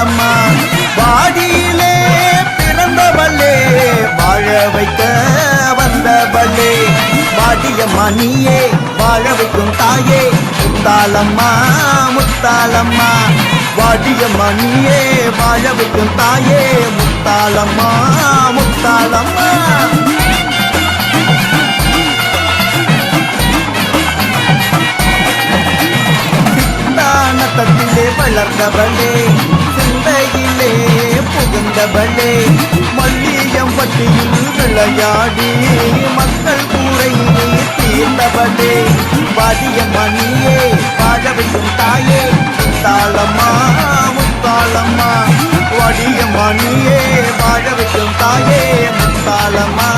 முத்தாலம்மா வாடியிலே பிறந்தவளே வாழ வைக்க வந்தவளே வாடியம்மா நீயே வாழ வைக்கும் தாயே முத்தாலம்மா முத்தாலம்மா வாடியம்மா நீயே வாழ வைக்கும் தாயே முத்தாலம்மா முத்தாலம்மா சித்தானத்திலே வளர்ந்தவளே சிந்தையிலே புகுந்தவளே மல்லியம் பட்டியில் விளையாடி மக்கள் கூரை தீர்ந்தவளே வாடியம்மா நீயே வாழ வைக்கும் தாயே முத்தாலம்மா முத்தாலம்மா வாடியம்மா நீயே வாழ வைக்கும் தாயே முத்தாலம்மா